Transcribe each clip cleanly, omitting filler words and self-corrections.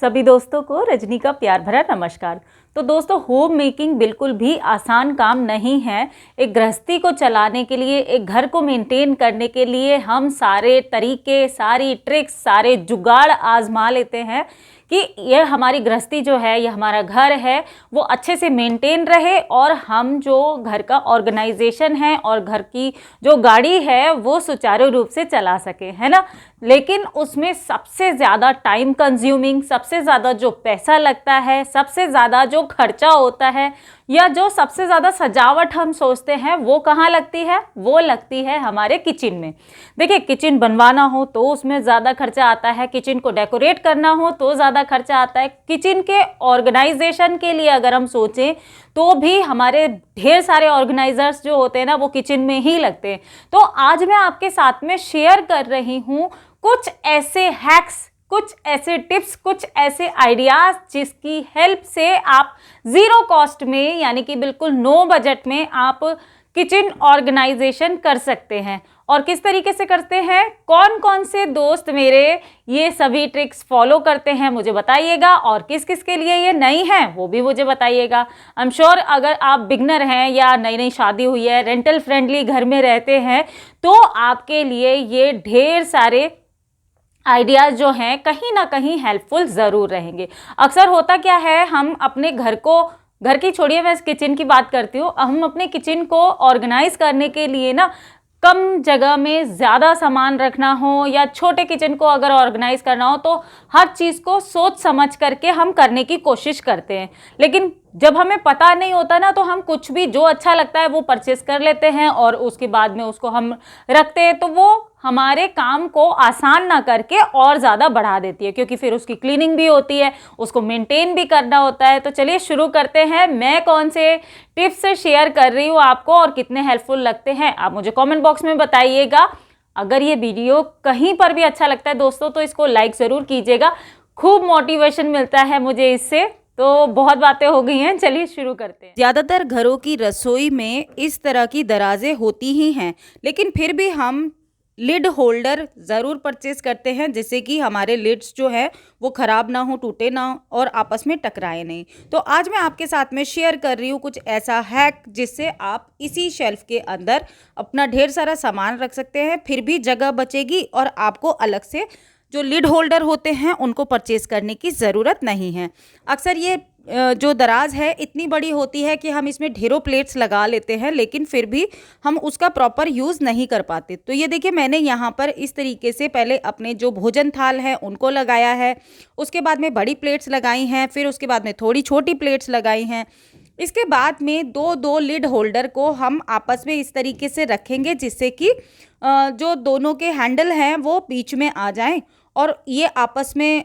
सभी दोस्तों को रजनी का प्यार भरा नमस्कार। तो दोस्तों, होम मेकिंग बिल्कुल भी आसान काम नहीं है। एक गृहस्थी को चलाने के लिए, एक घर को मेंटेन करने के लिए हम सारे तरीके, सारी ट्रिक्स, सारे जुगाड़ आजमा लेते हैं कि यह हमारी गृहस्थी जो है, यह हमारा घर है, वो अच्छे से मेंटेन रहे और हम जो घर का ऑर्गेनाइजेशन है और घर की जो गाड़ी है वो सुचारू रूप से चला सके, है ना। लेकिन उसमें सबसे ज़्यादा टाइम कंज्यूमिंग, सबसे ज़्यादा जो पैसा लगता है, सबसे ज़्यादा जो खर्चा होता है या जो सबसे ज़्यादा सजावट हम सोचते हैं, वो कहाँ लगती है? वो लगती है हमारे किचन में। देखिए, किचन बनवाना हो तो उसमें ज़्यादा खर्चा आता है, किचन को डेकोरेट करना हो तो ज़्यादा खर्चा आता है, किचन के ऑर्गेनाइजेशन के लिए अगर हम सोचें तो भी हमारे ढेर सारे ऑर्गेनाइजर्स जो होते हैं ना, वो किचन में ही लगते हैं। तो आज मैं आपके साथ में शेयर कर रही हूँ कुछ ऐसे हैक्स, कुछ ऐसे टिप्स, कुछ ऐसे आइडियाज जिसकी हेल्प से आप ज़ीरो कॉस्ट में, यानी कि बिल्कुल नो बजट में आप किचन ऑर्गेनाइजेशन कर सकते हैं। और किस तरीके से करते हैं, कौन कौन से दोस्त मेरे ये सभी ट्रिक्स फॉलो करते हैं, मुझे बताइएगा। और किस किस के लिए ये नई हैं वो भी मुझे बताइएगा। आई एम श्योर अगर आप बिगनर हैं या नई नई शादी हुई है, रेंटल फ्रेंडली घर में रहते हैं, तो आपके लिए ये ढेर सारे आइडियाज़ जो हैं कहीं ना कहीं हेल्पफुल ज़रूर रहेंगे। अक्सर होता क्या है, हम अपने घर की छोड़िए, मैं किचन की बात करती हूँ, हम अपने किचन को ऑर्गेनाइज करने के लिए ना कम जगह में ज़्यादा सामान रखना हो या छोटे किचन को अगर ऑर्गेनाइज करना हो तो हर चीज़ को सोच समझ करके हम करने की कोशिश करते हैं। लेकिन जब हमें पता नहीं होता ना, तो हम कुछ भी जो अच्छा लगता है वो परचेस कर लेते हैं और उसके बाद में उसको हम रखते हैं, तो वो हमारे काम को आसान ना करके और ज़्यादा बढ़ा देती है, क्योंकि फिर उसकी क्लीनिंग भी होती है, उसको मेंटेन भी करना होता है। तो चलिए शुरू करते हैं। मैं कौन से टिप्स शेयर कर रही हूँ आपको और कितने हेल्पफुल लगते हैं, आप मुझे कमेंट बॉक्स में बताइएगा। अगर ये वीडियो कहीं पर भी अच्छा लगता है दोस्तों, तो इसको लाइक ज़रूर कीजिएगा, खूब मोटिवेशन मिलता है मुझे इससे। तो बहुत बातें हो गई हैं, चलिए शुरू करते हैं। ज़्यादातर घरों की रसोई में इस तरह की दराजें होती ही हैं, लेकिन फिर भी हम लिड होल्डर ज़रूर परचेज करते हैं, जिससे कि हमारे लिड्स जो है वो ख़राब ना हो, टूटे ना और आपस में टकराए नहीं। तो आज मैं आपके साथ में शेयर कर रही हूँ कुछ ऐसा हैक जिससे आप इसी शेल्फ के अंदर अपना ढेर सारा सामान रख सकते हैं, फिर भी जगह बचेगी और आपको अलग से जो लिड होल्डर होते हैं उनको परचेज करने की ज़रूरत नहीं है। अक्सर ये जो दराज है इतनी बड़ी होती है कि हम इसमें ढेरों प्लेट्स लगा लेते हैं, लेकिन फिर भी हम उसका प्रॉपर यूज़ नहीं कर पाते। तो ये देखिए, मैंने यहाँ पर इस तरीके से पहले अपने जो भोजन थाल है उनको लगाया है, उसके बाद में बड़ी प्लेट्स लगाई हैं, फिर उसके बाद में थोड़ी छोटी प्लेट्स लगाई हैं। इसके बाद में दो दो लिड होल्डर को हम आपस में इस तरीके से रखेंगे जिससे कि जो दोनों के हैंडल हैं वो बीच में आ जाएं और ये आपस में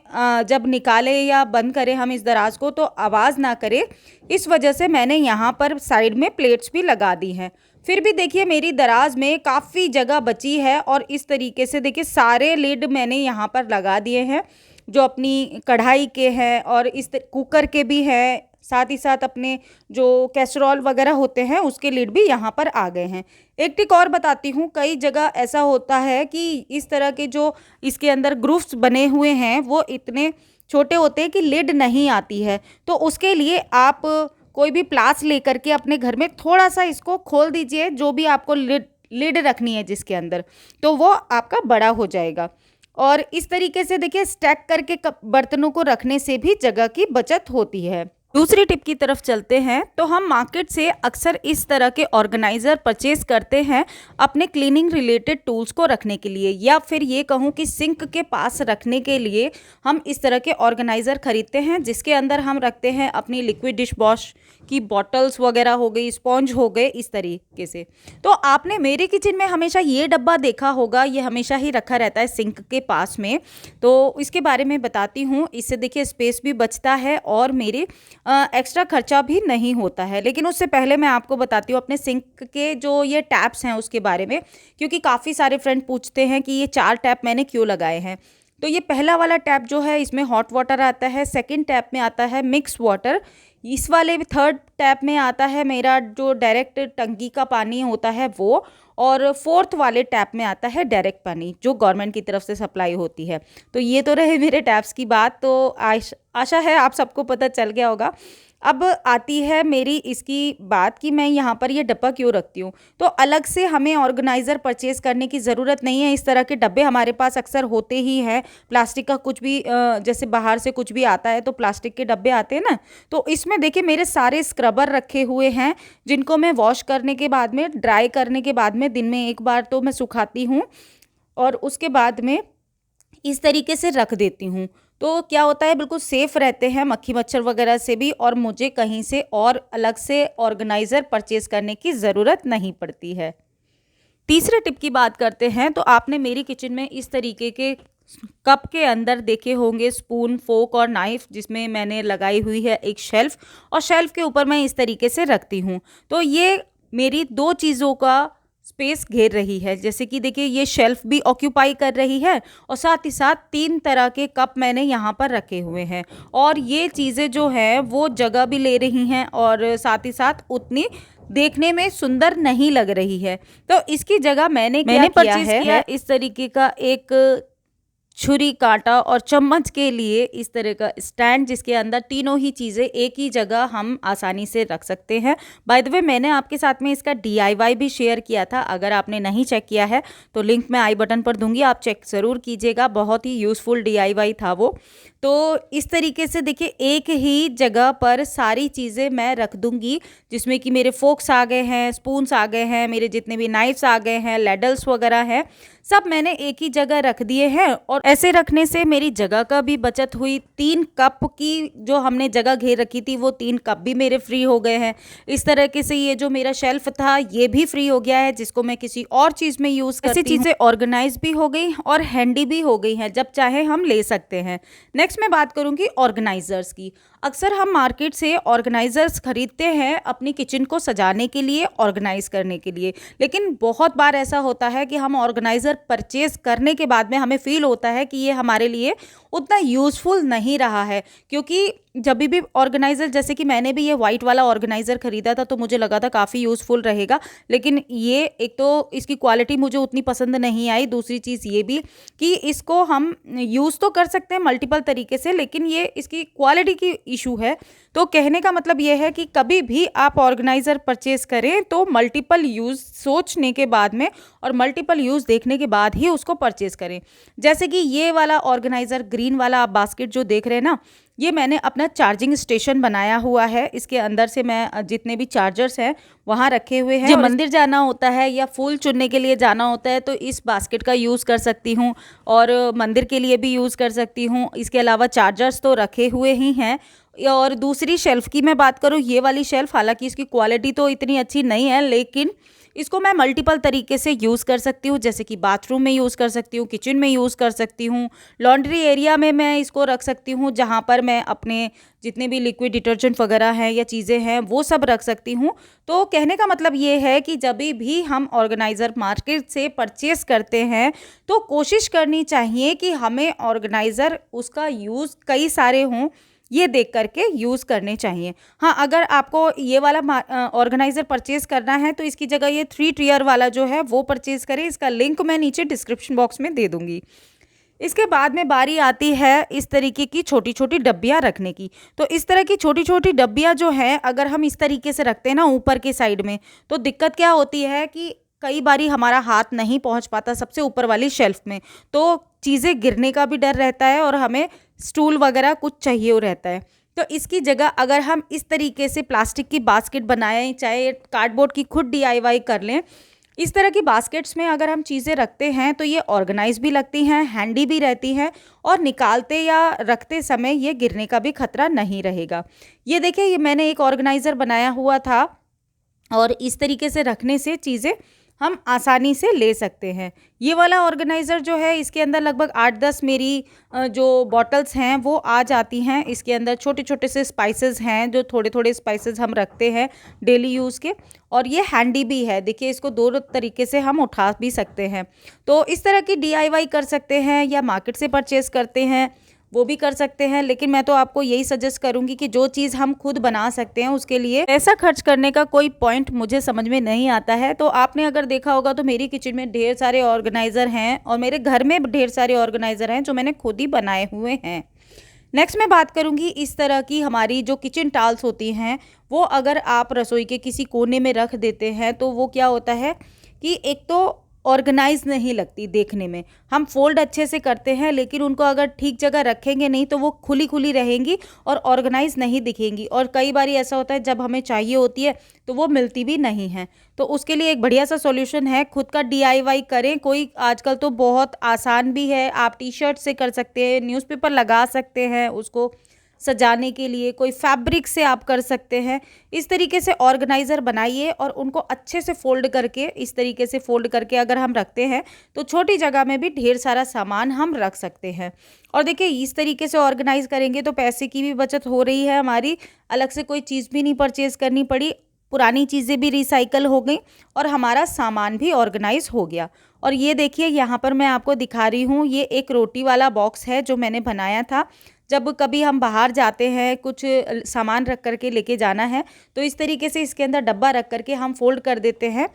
जब निकालें या बंद करें हम इस दराज को तो आवाज़ ना करे। इस वजह से मैंने यहाँ पर साइड में प्लेट्स भी लगा दी हैं। फिर भी देखिए, मेरी दराज में काफ़ी जगह बची है और इस तरीके से देखिए सारे लिड मैंने यहाँ पर लगा दिए हैं, जो अपनी कढ़ाई के हैं और कुकर के भी हैं, साथ ही साथ अपने जो कैसरोल वगैरह होते हैं उसके लिड भी यहाँ पर आ गए हैं। एक टिक और बताती हूँ, कई जगह ऐसा होता है कि इस तरह के जो इसके अंदर ग्रूव्स बने हुए हैं वो इतने छोटे होते हैं कि लिड नहीं आती है। तो उसके लिए आप कोई भी प्लास लेकर के अपने घर में थोड़ा सा इसको खोल दीजिए, जो भी आपको लिड रखनी है जिसके अंदर, तो वो आपका बड़ा हो जाएगा। और इस तरीके से देखिए स्टैक करके बर्तनों को रखने से भी जगह की बचत होती है। दूसरी टिप की तरफ चलते हैं। तो हम मार्केट से अक्सर इस तरह के ऑर्गेनाइज़र परचेज करते हैं अपने क्लीनिंग रिलेटेड टूल्स को रखने के लिए, या फिर ये कहूँ कि सिंक के पास रखने के लिए हम इस तरह के ऑर्गेनाइज़र खरीदते हैं, जिसके अंदर हम रखते हैं अपनी लिक्विड डिश वॉश की बॉटल्स वगैरह हो गई, स्पॉन्ज हो गए, इस तरीके से। तो आपने मेरे किचन में हमेशा ये डब्बा देखा होगा, ये हमेशा ही रखा रहता है सिंक के पास में। तो इसके बारे में बताती हूँ। इससे देखिए स्पेस भी बचता है और मेरे एक्स्ट्रा खर्चा भी नहीं होता है। लेकिन उससे पहले मैं आपको बताती हूँ अपने सिंक के जो ये टैप्स हैं उसके बारे में, क्योंकि काफ़ी सारे फ्रेंड पूछते हैं कि ये 4 टैप मैंने क्यों लगाए हैं। तो ये पहला वाला टैप जो है इसमें हॉट वाटर आता है, सेकंड टैप में आता है मिक्स वाटर, इस वाले थर्ड टैप में आता है मेरा जो डायरेक्ट टंकी का पानी होता है वो, और फोर्थ वाले टैप में आता है डायरेक्ट पानी जो गवर्नमेंट की तरफ से सप्लाई होती है। तो ये तो रहे मेरे टैप्स की बात। तो आशा है आप सबको पता चल गया होगा। अब आती है मेरी इसकी बात कि मैं यहाँ पर ये डब्बा क्यों रखती हूँ। तो अलग से हमें ऑर्गेनाइज़र परचेज़ करने की ज़रूरत नहीं है। इस तरह के डब्बे हमारे पास अक्सर होते ही हैं। प्लास्टिक का कुछ भी जैसे बाहर से कुछ भी आता है तो प्लास्टिक के डब्बे आते हैं ना, तो इसमें देखिए मेरे सारे स्क्रबर रखे हुए हैं जिनको मैं वॉश करने के बाद में, ड्राई करने के बाद में दिन में एक बार तो मैं सुखाती हूँ और उसके बाद में इस तरीके से रख देती हूँ। तो क्या होता है, बिल्कुल सेफ़ रहते हैं मक्खी मच्छर वगैरह से भी, और मुझे कहीं से और अलग से ऑर्गेनाइज़र परचेज़ करने की ज़रूरत नहीं पड़ती है। तीसरे टिप की बात करते हैं। तो आपने मेरी किचन में इस तरीके के कप के अंदर देखे होंगे स्पून, फोक और नाइफ़, जिसमें मैंने लगाई हुई है एक शेल्फ़, और शेल्फ़ के ऊपर मैं इस तरीके से रखती हूँ। तो ये मेरी 2 चीज़ों का स्पेस घेर रही है। जैसे कि देखिए ये शेल्फ भी ऑक्यूपाई कर रही है और साथ ही साथ 3 तरह के कप मैंने यहाँ पर रखे हुए हैं, और ये चीज़ें जो हैं वो जगह भी ले रही हैं और साथ ही साथ उतनी देखने में सुंदर नहीं लग रही है। तो इसकी जगह मैंने परचेज किया इस तरीके का एक छुरी, कांटा और चम्मच के लिए इस तरह का स्टैंड, जिसके अंदर तीनों ही चीज़ें एक ही जगह हम आसानी से रख सकते हैं। बाय द वे मैंने आपके साथ में इसका DIY भी शेयर किया था। अगर आपने नहीं चेक किया है तो लिंक मैं आई बटन पर दूंगी, आप चेक ज़रूर कीजिएगा। बहुत ही यूज़फुल DIY था वो। तो इस तरीके से देखिए एक ही जगह पर सारी चीज़ें मैं रख दूंगी, जिसमें कि मेरे फोक्स आ गए हैं, स्पून्स आ गए हैं, मेरे जितने भी नाइफ्स आ गए हैं, लैडल्स वगैरह हैं, सब मैंने एक ही जगह रख दिए हैं। और ऐसे रखने से मेरी जगह का भी बचत हुई। 3 कप की जो हमने जगह घेर रखी थी वो 3 कप भी मेरे फ्री हो गए हैं। इस तरीके से ये जो मेरा शेल्फ था ये भी फ्री हो गया है, जिसको मैं किसी और चीज़ में यूज़ करती हूँ। ऐसी चीज़ें ऑर्गेनाइज भी हो गई और हैंडी भी हो गई हैं, जब चाहे हम ले सकते हैं। नेक्स्ट मैं बात करूँगी ऑर्गेनाइजर्स की। अक्सर हम मार्केट से ऑर्गेनाइजर्स खरीदते हैं अपनी किचन को सजाने के लिए, ऑर्गेनाइज करने के लिए, लेकिन बहुत बार ऐसा होता है कि हम ऑर्गेनाइजर परचेज करने के बाद में हमें फील होता है कि ये हमारे लिए उतना यूज़फुल नहीं रहा है। क्योंकि जब भी ऑर्गेनाइज़र, जैसे कि मैंने भी ये वाइट वाला ऑर्गेनाइज़र ख़रीदा था तो मुझे लगा था काफ़ी यूज़फुल रहेगा, लेकिन ये एक तो इसकी क्वालिटी मुझे उतनी पसंद नहीं आई। दूसरी चीज़ ये भी कि इसको हम यूज़ तो कर सकते हैं मल्टीपल तरीके से, लेकिन ये इसकी क्वालिटी की इशू है। तो कहने का मतलब ये है कि कभी भी आप ऑर्गेनाइज़र परचेज़ करें तो मल्टीपल यूज़ सोचने के बाद में और मल्टीपल यूज़ देखने के बाद ही उसको परचेज़ करें। जैसे कि ये वाला ऑर्गेनाइज़र, ग्रीन वाला आप बास्केट जो देख रहे हैं ना, ये मैंने अपना चार्जिंग स्टेशन बनाया हुआ है। इसके अंदर से मैं जितने भी चार्जर्स हैं वहाँ रखे हुए हैं। जब मंदिर जाना होता है या फूल चुनने के लिए जाना होता है तो इस बास्केट का यूज़ कर सकती हूँ, और मंदिर के लिए भी यूज़ कर सकती हूँ। इसके अलावा चार्जर्स तो रखे हुए ही हैं। और दूसरी शेल्फ़ की मैं बात करूँ, ये वाली शेल्फ़, हालांकि इसकी क्वालिटी तो इतनी अच्छी नहीं है, लेकिन इसको मैं मल्टीपल तरीके से यूज़ कर सकती हूँ। जैसे कि बाथरूम में यूज़ कर सकती हूँ, किचन में यूज़ कर सकती हूँ, लॉन्ड्री एरिया में मैं इसको रख सकती हूँ, जहाँ पर मैं अपने जितने भी लिक्विड डिटर्जेंट वगैरह हैं या चीज़ें हैं वो सब रख सकती हूँ। तो कहने का मतलब ये है कि जब भी हम ऑर्गेनाइज़र मार्केट से परचेस करते हैं तो कोशिश करनी चाहिए कि हमें ऑर्गेनाइज़र उसका यूज़ कई सारे हों, ये देख करके यूज़ करने चाहिए। हाँ, अगर आपको ये वाला ऑर्गेनाइज़र परचेज़ करना है तो इसकी जगह ये 3 टियर वाला जो है वो परचेज़ करें। इसका लिंक मैं नीचे डिस्क्रिप्शन बॉक्स में दे दूँगी। इसके बाद में बारी आती है इस तरीके की छोटी छोटी डब्बियाँ रखने की। तो इस तरह की छोटी छोटी डब्बियाँ जो हैं, अगर हम इस तरीके से रखते हैं ना ऊपर के साइड में, तो दिक्कत क्या होती है कि कई बारी हमारा हाथ नहीं पहुंच पाता सबसे ऊपर वाली शेल्फ में, तो चीज़ें गिरने का भी डर रहता है और हमें स्टूल वगैरह कुछ चाहिए रहता है। तो इसकी जगह अगर हम इस तरीके से प्लास्टिक की बास्केट बनाएं, चाहे कार्डबोर्ड की खुद DIY कर लें, इस तरह की बास्केट्स में अगर हम चीज़ें रखते हैं तो ये ऑर्गेनाइज भी लगती हैं, हैंडी भी रहती हैं, और निकालते या रखते समय ये गिरने का भी खतरा नहीं रहेगा। ये देखिए, ये मैंने एक ऑर्गेनाइज़र बनाया हुआ था और इस तरीके से रखने से चीज़ें हम आसानी से ले सकते हैं। ये वाला ऑर्गेनाइज़र जो है इसके अंदर लगभग 8-10 मेरी जो बॉटल्स हैं वो आ जाती हैं। इसके अंदर छोटे छोटे से स्पाइसेस हैं, जो थोड़े थोड़े स्पाइसेस हम रखते हैं डेली यूज़ के, और ये हैंडी भी है। देखिए, इसको दो तरीके से हम उठा भी सकते हैं। तो इस तरह की DIY कर सकते हैं, या मार्केट से परचेज़ करते हैं वो भी कर सकते हैं। लेकिन मैं तो आपको यही सजेस्ट करूंगी कि जो चीज़ हम खुद बना सकते हैं उसके लिए पैसा खर्च करने का कोई पॉइंट मुझे समझ में नहीं आता है। तो आपने अगर देखा होगा तो मेरी किचन में ढेर सारे ऑर्गेनाइज़र हैं, और मेरे घर में ढेर सारे ऑर्गेनाइज़र हैं जो मैंने खुद ही बनाए हुए हैं। नेक्स्ट मैं बात करूंगी इस तरह की हमारी जो किचन टाल्स होती हैं, वो अगर आप रसोई के किसी कोने में रख देते हैं तो वो क्या होता है कि एक तो ऑर्गेनाइज नहीं लगती देखने में। हम फोल्ड अच्छे से करते हैं, लेकिन उनको अगर ठीक जगह रखेंगे नहीं तो वो खुली खुली रहेंगी और ऑर्गेनाइज नहीं दिखेंगी। और कई बार ऐसा होता है जब हमें चाहिए होती है तो वो मिलती भी नहीं है। तो उसके लिए एक बढ़िया सा सॉल्यूशन है, खुद का DIY करें। कोई आजकल तो बहुत आसान भी है, आप टी-शर्ट से कर सकते हैं, न्यूज़पेपर लगा सकते हैं उसको सजाने के लिए, कोई फैब्रिक से आप कर सकते हैं। इस तरीके से ऑर्गेनाइज़र बनाइए और उनको अच्छे से फोल्ड करके, इस तरीके से फोल्ड करके अगर हम रखते हैं तो छोटी जगह में भी ढेर सारा सामान हम रख सकते हैं। और देखिए, इस तरीके से ऑर्गेनाइज़ करेंगे तो पैसे की भी बचत हो रही है हमारी, अलग से कोई चीज़ भी नहीं परचेज़ करनी पड़ी, पुरानी चीज़ें भी रिसाइकल हो गई और हमारा सामान भी ऑर्गेनाइज हो गया। और ये देखिए, यहाँ पर मैं आपको दिखा रही हूँ, ये एक रोटी वाला बॉक्स है जो मैंने बनाया था। जब कभी हम बाहर जाते हैं, कुछ सामान रख करके लेके जाना है, तो इस तरीके से इसके अंदर डब्बा रख करके हम फोल्ड कर देते हैं,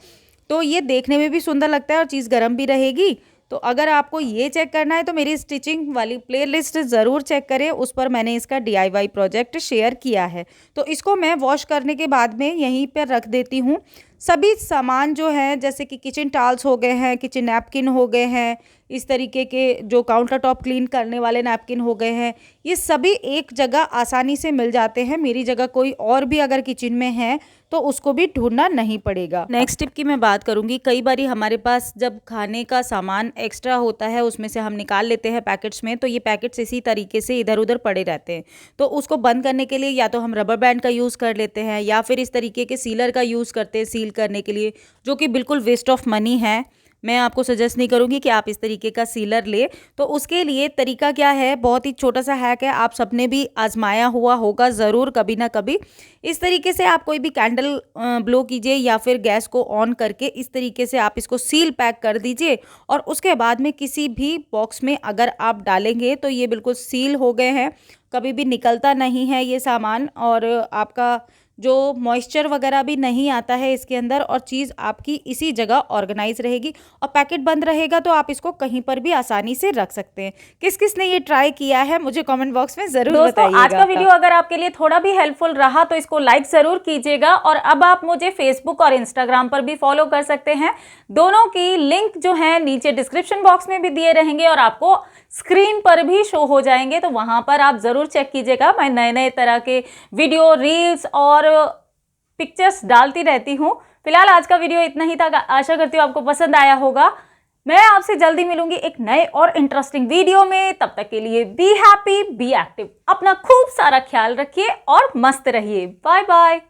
तो ये देखने में भी सुंदर लगता है और चीज़ गर्म भी रहेगी। तो अगर आपको ये चेक करना है तो मेरी स्टिचिंग वाली प्लेलिस्ट ज़रूर चेक करें, उस पर मैंने इसका DIY प्रोजेक्ट शेयर किया है। तो इसको मैं वॉश करने के बाद में यहीं पर रख देती हूँ। सभी सामान जो हैं, जैसे कि किचन टाल्स हो गए हैं, किचन नैपकिन हो गए हैं, इस तरीके के जो काउंटर टॉप क्लीन करने वाले नैपकिन हो गए हैं, ये सभी एक जगह आसानी से मिल जाते हैं। मेरी जगह कोई और भी अगर किचन में है तो उसको भी ढूंढना नहीं पड़ेगा। नेक्स्ट टिप की मैं बात करूंगी, कई बारी हमारे पास जब खाने का सामान एक्स्ट्रा होता है, उसमें से हम निकाल लेते हैं पैकेट्स में, तो ये पैकेट्स इसी तरीके से इधर उधर पड़े रहते हैं। तो उसको बंद करने के लिए या तो हम रबर बैंड का यूज़ कर लेते हैं, या फिर इस तरीके के सीलर का यूज़ करते हैं सील करने के लिए, जो कि बिल्कुल वेस्ट ऑफ मनी है। मैं आपको सजेस्ट नहीं करूंगी कि आप इस तरीके का सीलर ले। तो उसके लिए तरीका क्या है, बहुत ही छोटा सा हैक है, आप सबने भी आजमाया हुआ होगा ज़रूर कभी ना कभी। इस तरीके से आप कोई भी कैंडल ब्लो कीजिए या फिर गैस को ऑन करके इस तरीके से आप इसको सील पैक कर दीजिए, और उसके बाद में किसी भी बॉक्स में अगर आप डालेंगे तो ये बिल्कुल सील हो गए हैं, कभी भी निकलता नहीं है ये सामान, और आपका जो मॉइस्चर वगैरह भी नहीं आता है इसके अंदर, और चीज़ आपकी इसी जगह ऑर्गेनाइज रहेगी और पैकेट बंद रहेगा, तो आप इसको कहीं पर भी आसानी से रख सकते हैं। किस किस ने ये ट्राई किया है मुझे कमेंट बॉक्स में ज़रूर बताइएगा। आज का वीडियो अगर आपके लिए थोड़ा भी हेल्पफुल रहा तो इसको लाइक ज़रूर कीजिएगा, और अब आप मुझे फेसबुक और इंस्टाग्राम पर भी फॉलो कर सकते हैं। दोनों की लिंक जो है नीचे डिस्क्रिप्शन बॉक्स में भी दिए रहेंगे और आपको स्क्रीन पर भी शो हो जाएंगे, तो वहां पर आप ज़रूर चेक कीजिएगा। मैं नए नए तरह के वीडियो, रील्स और पिक्चर्स डालती रहती हूँ। फिलहाल आज का वीडियो इतना ही था, आशा करती हूँ आपको पसंद आया होगा। मैं आपसे जल्दी मिलूंगी एक नए और इंटरेस्टिंग वीडियो में। तब तक के लिए बी हैप्पी, बी एक्टिव, अपना खूब सारा ख्याल रखिए और मस्त रहिए। Bye bye.